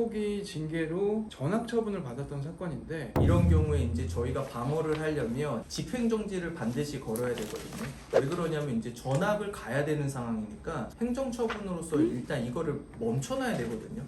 학폭위 징계로 전학 처분을 받았던 사건인데, 이런 경우에 이제 저희가 방어를 하려면 집행정지를 반드시 걸어야 되거든요. 왜 그러냐면 이제 전학을 가야 되는 상황이니까 행정처분으로서 일단 이거를 멈춰놔야 되거든요.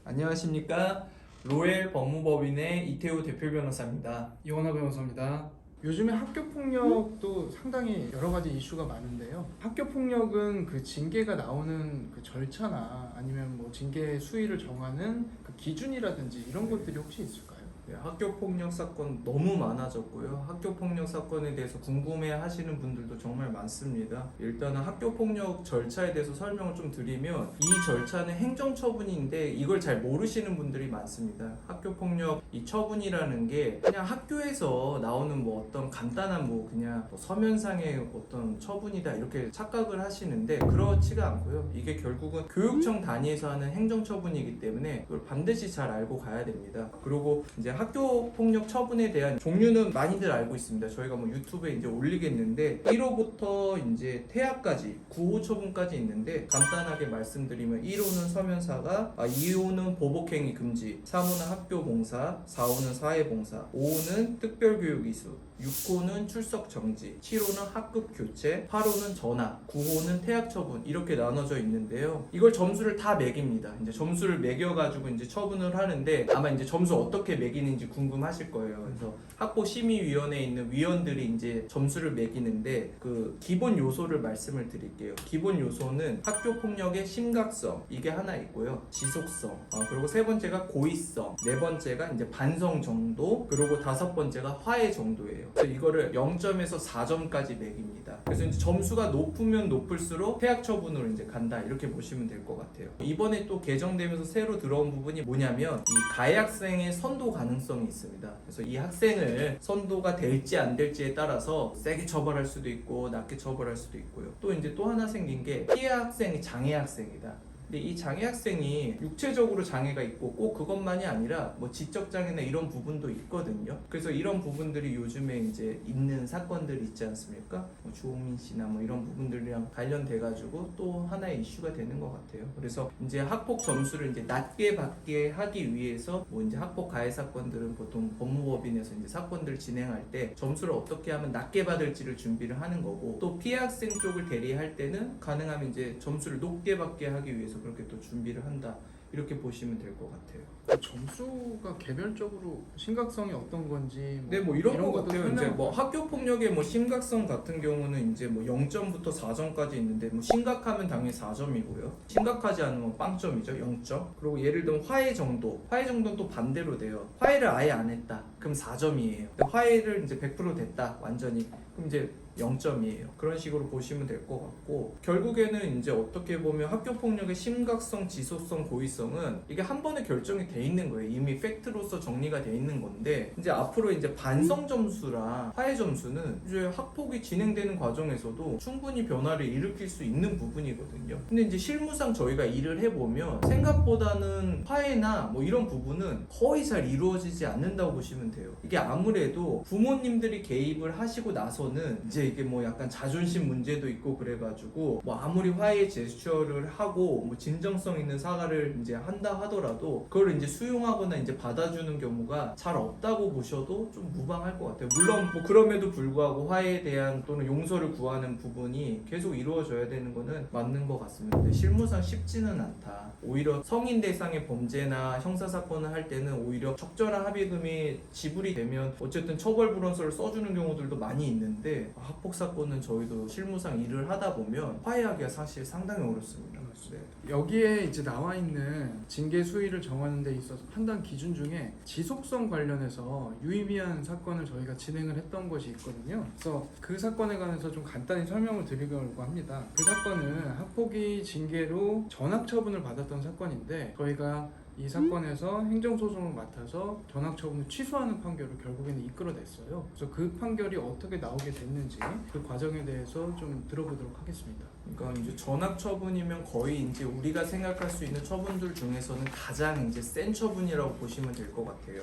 안녕하십니까. 로엘 법무법인의 이태우 대표 변호사입니다. 이원하 변호사입니다. 요즘에 학교폭력도 상당히 여러 가지 이슈가 많은데요. 학교폭력은 그 징계가 나오는 그 절차나 아니면 뭐 징계 수위를 정하는 그 기준이라든지 이런 것들이 혹시 있을까요? 네, 학교폭력 사건 너무 많아졌고요. 학교폭력 사건에 대해서 궁금해 하시는 분들도 정말 많습니다. 일단은 학교폭력 절차에 대해서 설명을 좀 드리면, 이 절차는 행정처분인데 이걸 잘 모르시는 분들이 많습니다. 학교폭력 이 처분이라는 게 그냥 학교에서 나오는 뭐 어떤 간단한 뭐 그냥 뭐 서면상의 어떤 처분이다 이렇게 착각을 하시는데, 그렇지가 않고요. 이게 결국은 교육청 단위에서 하는 행정처분이기 때문에 그걸 반드시 잘 알고 가야 됩니다. 그리고 이제 학교 폭력 처분에 대한 종류는 많이들 알고 있습니다. 저희가 뭐 유튜브에 이제 올리겠는데 1호부터 이제 퇴학까지 9호 처분까지 있는데, 간단하게 말씀드리면 1호는 서면사가, 2호는 보복행위 금지, 3호는 학교 봉사, 4호는 사회 봉사, 5호는 특별교육 이수, 6호는 출석 정지, 7호는 학급 교체, 8호는 전학, 9호는 퇴학 처분, 이렇게 나눠져 있는데요. 이걸 점수를 다 매깁니다. 이제 점수를 매겨가지고 이제 처분을 하는데, 아마 이제 점수 어떻게 매기는지 궁금하실 거예요. 그래서 학폭심의위원회에 있는 위원들이 이제 점수를 매기는데, 그 기본 요소를 말씀을 드릴게요. 기본 요소는 학교 폭력의 심각성, 이게 하나 있고요. 지속성, 그리고 세 번째가 고의성, 네 번째가 이제 반성 정도, 그리고 다섯 번째가 화해 정도예요. 그래서 이거를 0점에서 4점까지 매깁니다. 그래서 이제 점수가 높으면 높을수록 퇴학 처분으로 이제 간다, 이렇게 보시면 될 것 같아요. 이번에 또 개정되면서 새로 들어온 부분이 뭐냐면, 이 가해 학생의 선도 가능성이 있습니다. 그래서 이 학생을 선도가 될지 안 될지에 따라서 세게 처벌할 수도 있고 낮게 처벌할 수도 있고요. 또 이제 또 하나 생긴 게, 피해 학생이 장애 학생이다. 근데 이 장애 학생이 육체적으로 장애가 있고 꼭 그것만이 아니라 뭐 지적 장애나 이런 부분도 있거든요. 그래서 이런 부분들이 요즘에 이제 있는 사건들 있지 않습니까? 뭐 주호민 씨나 뭐 이런 부분들이랑 관련돼 가지고 또 하나의 이슈가 되는 것 같아요. 그래서 이제 학폭 점수를 이제 낮게 받게 하기 위해서 뭐 이제 학폭 가해 사건들은 보통 법무법인에서 이제 사건들 진행할 때 점수를 어떻게 하면 낮게 받을지를 준비를 하는 거고, 또 피해 학생 쪽을 대리할 때는 가능하면 이제 점수를 높게 받게 하기 위해서 그렇게 또 준비를 한다, 이렇게 보시면 될 것 같아요. 점수가 개별적으로 심각성이 어떤 건지 네, 뭐 이런 거 것도 같아요. 이제 뭐 학교 폭력의 뭐 심각성 같은 경우는 이제 뭐 0점부터 4점까지 있는데, 뭐 심각하면 당연히 4점이고요. 심각하지 않으면 빵점이죠, 0점. 그리고 예를 들면 화해 정도는 또 반대로 돼요. 화해를 아예 안 했다, 그럼 4점이에요. 화해를 이제 100% 됐다, 완전히, 그럼 이제 0점이에요. 그런 식으로 보시면 될 것 같고, 결국에는 이제 어떻게 보면 학교 폭력의 심각성, 지속성, 고의성은 이게 한 번에 결정이 돼 있는 거예요. 이미 팩트로서 정리가 돼 있는 건데, 이제 앞으로 이제 반성 점수랑 화해 점수는 이제 학폭이 진행되는 과정에서도 충분히 변화를 일으킬 수 있는 부분이거든요. 근데 이제 실무상 저희가 일을 해보면 생각보다는 화해나 뭐 이런 부분은 거의 잘 이루어지지 않는다고 보시면 돼요. 이게 아무래도 부모님들이 개입을 하시고 나서는 이제 이게 뭐 약간 자존심 문제도 있고 그래가지고, 뭐 아무리 화해 제스처를 하고 뭐 진정성 있는 사과를 이제 한다 하더라도 그걸 이제 수용하거나 이제 받아주는 경우가 잘 없다고 보셔도 좀 무방할 것 같아요. 물론 뭐 그럼에도 불구하고 화해에 대한 또는 용서를 구하는 부분이 계속 이루어져야 되는 거는 맞는 것 같습니다. 근데 실무상 쉽지는 않다. 오히려 성인 대상의 범죄나 형사사건을 할 때는 오히려 적절한 합의금이 지불이 되면 어쨌든 처벌 불원서를 써주는 경우들도 많이 있는데, 학폭 사건은 저희도 실무상 일을 하다 보면 화해하기가 사실 상당히 어렵습니다. 네. 여기에 이제 나와 있는 징계 수위를 정하는 데 있어서 판단 기준 중에 지속성 관련해서 유의미한 사건을 저희가 진행을 했던 것이 있거든요. 그래서 그 사건에 관해서 좀 간단히 설명을 드리려고 합니다. 그 사건은 학폭위 징계로 전학 처분을 받았던 사건인데, 저희가 이 사건에서 행정소송을 맡아서 전학 처분을 취소하는 판결을 결국에는 이끌어냈어요. 그래서 그 판결이 어떻게 나오게 됐는지 그 과정에 대해서 좀 들어보도록 하겠습니다. 그러니까 이제 전학 처분이면 거의 이제 우리가 생각할 수 있는 처분들 중에서는 가장 이제 센 처분이라고 보시면 될 것 같아요.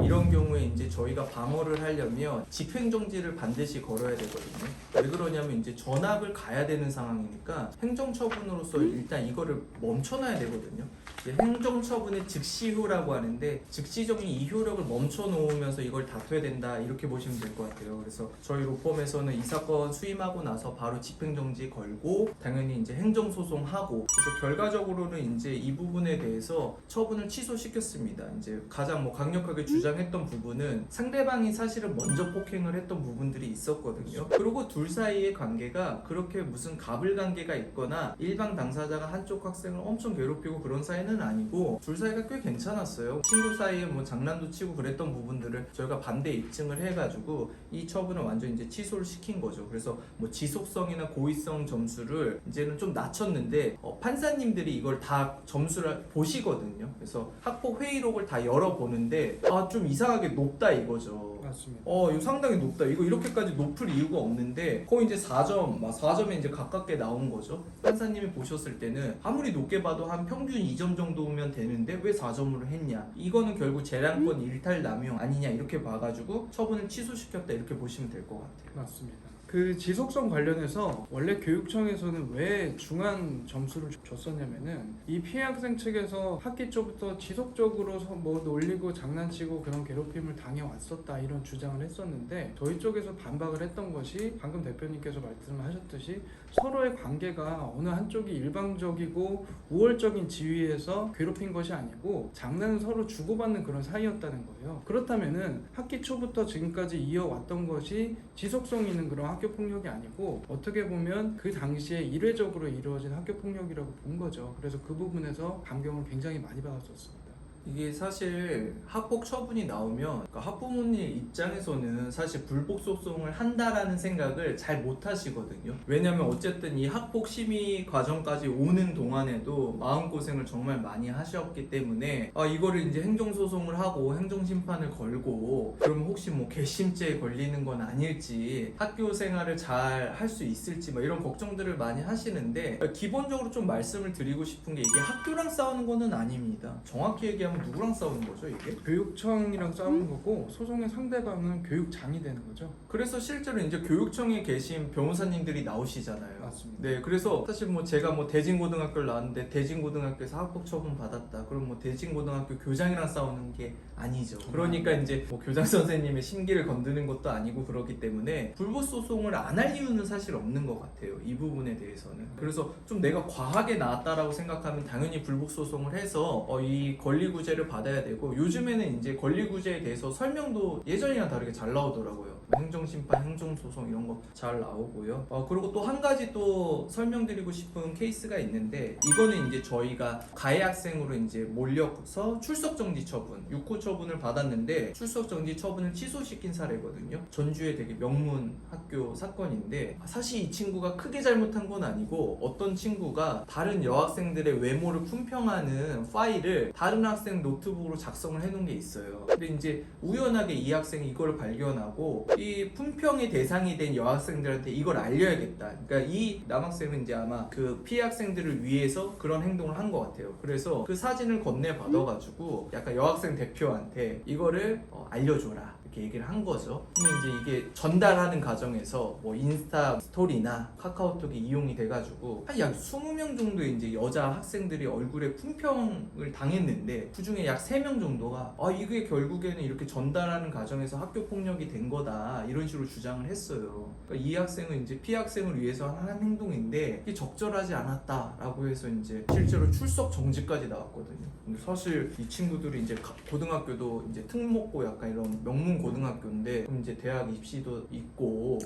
이런 경우에 이제 저희가 방어를 하려면 집행정지를 반드시 걸어야 되거든요. 왜 그러냐면 이제 전학을 가야 되는 상황이니까 행정처분으로서 일단 이거를 멈춰놔야 되거든요. 이제 행정처분의 즉시효라고 하는데 즉시적인 이 효력을 멈춰놓으면서 이걸 다투어야 된다 이렇게 보시면 될 것 같아요. 그래서 저희 로펌에서는 이 사건 수임하고 나서 바로 집행정지 걸고 당연히 이제 행정소송하고 그래서 결과적으로는 이제 이 부분에 대해서 처분을 취소시켰습니다. 이제 가장 뭐 강력하게 주장했던 부분은 상대방이 사실은 먼저 폭행을 했던 부분들이 있었거든요. 그리고 둘 사이의 관계가 그렇게 무슨 갑을 관계가 있거나 일방 당사자가 한쪽 학생을 엄청 괴롭히고 그런 사이는 아니고 둘 사이가 꽤 괜찮았어요. 친구 사이에 뭐 장난도 치고 그랬던 부분들을 저희가 반대 입증을 해가지고 이 처분을 완전 이제 취소를 시킨 거죠. 그래서 뭐 지속성이나 고의성 점수를 이제는 좀 낮췄는데 판사님들이 이걸 다 점수를 보시거든요. 그래서 학폭 회의록을 다 열어보는데 좀 이상하게 높다 이거죠. 맞습니다. 이거 상당히 높다. 이거 이렇게까지 높을 이유가 없는데 거의 이제 4점, 4점에 이제 가깝게 나온 거죠. 판사님이 보셨을 때는 아무리 높게 봐도 한 평균 2점 정도면 되는데 왜 4점으로 했냐. 이거는 결국 재량권 일탈 남용 아니냐 이렇게 봐가지고 처분을 취소시켰다 이렇게 보시면 될 것 같아요. 맞습니다. 그 지속성 관련해서 원래 교육청에서는 왜 중한 점수를 줬었냐면은 이 피해 학생 측에서 학기 초부터 지속적으로 뭐 놀리고 장난치고 그런 괴롭힘을 당해왔었다 이런 주장을 했었는데 저희 쪽에서 반박을 했던 것이 방금 대표님께서 말씀하셨듯이 서로의 관계가 어느 한쪽이 일방적이고 우월적인 지위에서 괴롭힌 것이 아니고 장난을 서로 주고받는 그런 사이였다는 거예요. 그렇다면은 학기 초부터 지금까지 이어왔던 것이 지속성 있는 그런 학교 폭력이 아니고 어떻게 보면 그 당시에 일회적으로 이루어진 학교 폭력이라고 본 거죠. 그래서 그 부분에서 감경을 굉장히 많이 받았었습니다. 이게 사실 학폭 처분이 나오면 그러니까 학부모님 입장에서는 사실 불복 소송을 한다라는 생각을 잘 못 하시거든요. 왜냐면 어쨌든 이 학폭 심의 과정까지 오는 동안에도 마음고생을 정말 많이 하셨기 때문에 이거를 이제 행정소송을 하고 행정심판을 걸고 그럼 혹시 뭐 괘씸죄에 걸리는 건 아닐지 학교 생활을 잘 할 수 있을지 뭐 이런 걱정들을 많이 하시는데 기본적으로 좀 말씀을 드리고 싶은 게 이게 학교랑 싸우는 거는 아닙니다. 정확히 얘기하면 누구랑 싸우는 거죠 이게? 교육청이랑 싸우는 거고 소송의 상대방은 교육장이 되는 거죠. 그래서 실제로 이제 교육청에 계신 변호사님들이 나오시잖아요. 맞습니다. 네, 그래서 사실 뭐 제가 뭐 대진고등학교를 나왔는데 대진고등학교에서 학폭 처분 받았다. 그럼 뭐 대진고등학교 교장이랑 싸우는 게 아니죠. 그러니까 이제 뭐 교장 선생님의 심기를 건드는 것도 아니고 그렇기 때문에 불법 소송을 안 할 이유는 사실 없는 것 같아요. 이 부분에 대해서는. 그래서 좀 내가 과하게 나왔다라고 생각하면 당연히 불법 소송을 해서 이 권리구제를 받아야 되고 요즘에는 이제 권리구제에 대해서 설명도 예전이랑 다르게 잘 나오더라고요. 행정심판, 행정소송 이런 거 잘 나오고요. 그리고 또 한 가지 또 설명드리고 싶은 케이스가 있는데 이거는 이제 저희가 가해 학생으로 이제 몰려서 출석정지 처분, 6호 처분을 받았는데 출석정지 처분을 취소시킨 사례거든요. 전주의 되게 명문 학교 사건인데 사실 이 친구가 크게 잘못한 건 아니고 어떤 친구가 다른 여학생들의 외모를 품평하는 파일을 다른 학생 노트북으로 작성을 해놓은 게 있어요. 근데 이제 우연하게 이 학생이 이걸 발견하고 이 품평의 대상이 된 여학생들한테 이걸 알려야겠다. 그러니까 이 남학생은 이제 아마 그 피해 학생들을 위해서 그런 행동을 한 것 같아요. 그래서 그 사진을 건네 받아가지고 약간 여학생 대표한테 이거를 알려줘라. 이렇게 얘기를 한 거죠. 근데 이제 이게 전달하는 과정에서 뭐 인스타 스토리나 카카오톡이 이용이 돼가지고 한 약 20명 정도의 이제 여자 학생들이 얼굴에 품평을 당했는데 그 중에 약 3명 정도가 이게 결국에는 이렇게 전달하는 과정에서 학교 폭력이 된 거다 이런 식으로 주장을 했어요. 그러니까 이 학생은 이제 피해 학생을 위해서 한 행동인데 이게 적절하지 않았다라고 해서 이제 실제로 출석 정지까지 나왔거든요. 근데 사실 이 친구들이 이제 고등학교도 이제 특목고 약간 이런 명문 고등학교인데 그럼 이제 대학 입시도 있고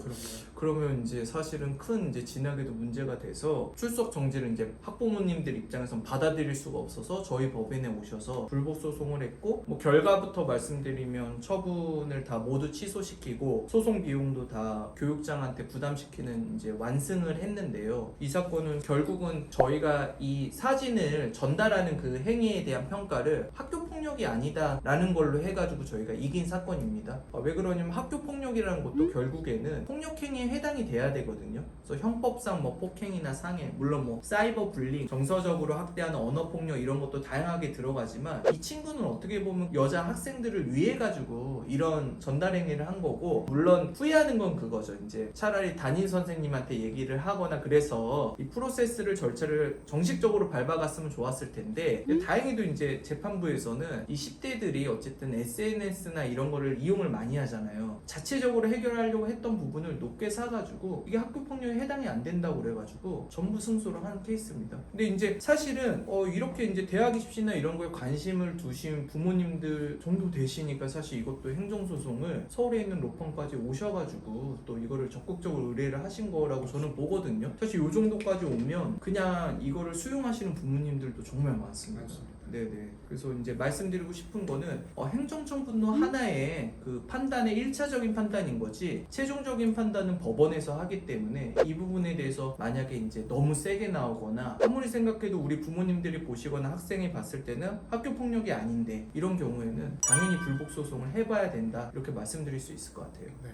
그러면 이제 사실은 큰 이제 진학에도 문제가 돼서 출석 정지를 이제 학부모님들 입장에선 받아들일 수가 없어서 저희 법인에 오셔서 불법 소송을 했고 뭐 결과부터 말씀드리면 처분을 다 모두 취소시키고 소송 비용도 다 교육장한테 부담시키는 이제 완승을 했는데요. 이 사건은 결국은 저희가 이 사진을 전달하는 그 행위에 대한 평가를 학교 학교폭력이 아니다라는 걸로 해가지고 저희가 이긴 사건입니다. 왜 그러냐면 학교폭력이라는 것도 결국에는 폭력행위에 해당이 돼야 되거든요. 그래서 형법상 뭐 폭행이나 상해, 물론 뭐 사이버 불링, 정서적으로 학대하는 언어폭력 이런 것도 다양하게 들어가지만 이 친구는 어떻게 보면 여자 학생들을 위해 가지고 이런 전달행위를 한 거고, 물론 후회하는 건 그거죠. 이제 차라리 담임 선생님한테 얘기를 하거나 그래서 이 프로세스를 절차를 정식적으로 밟아갔으면 좋았을 텐데, 다행히도 이제 재판부에서는 이 10대들이 어쨌든 SNS나 이런 거를 이용을 많이 하잖아요. 자체적으로 해결하려고 했던 부분을 높게 사가지고 이게 학교폭력에 해당이 안 된다고 그래가지고 전부 승소를 한 케이스입니다. 근데 이제 사실은 이렇게 이제 대학 입시나 이런 거에 관심을 두신 부모님들 정도 되시니까 사실 이것도 행정소송을 서울에 있는 로펌까지 오셔가지고 또 이거를 적극적으로 의뢰를 하신 거라고 저는 보거든요. 사실 이 정도까지 오면 그냥 이거를 수용하시는 부모님들도 정말 많습니다. 네네. 그래서 이제 말씀드리고 싶은 거는 행정청 분노 하나의 그 판단의 1차적인 판단인 거지 최종적인 판단은 법원에서 하기 때문에 이 부분에 대해서 만약에 이제 너무 세게 나오거나 아무리 생각해도 우리 부모님들이 보시거나 학생이 봤을 때는 학교 폭력이 아닌데 이런 경우에는 당연히 불복 소송을 해봐야 된다 이렇게 말씀드릴 수 있을 것 같아요. 네.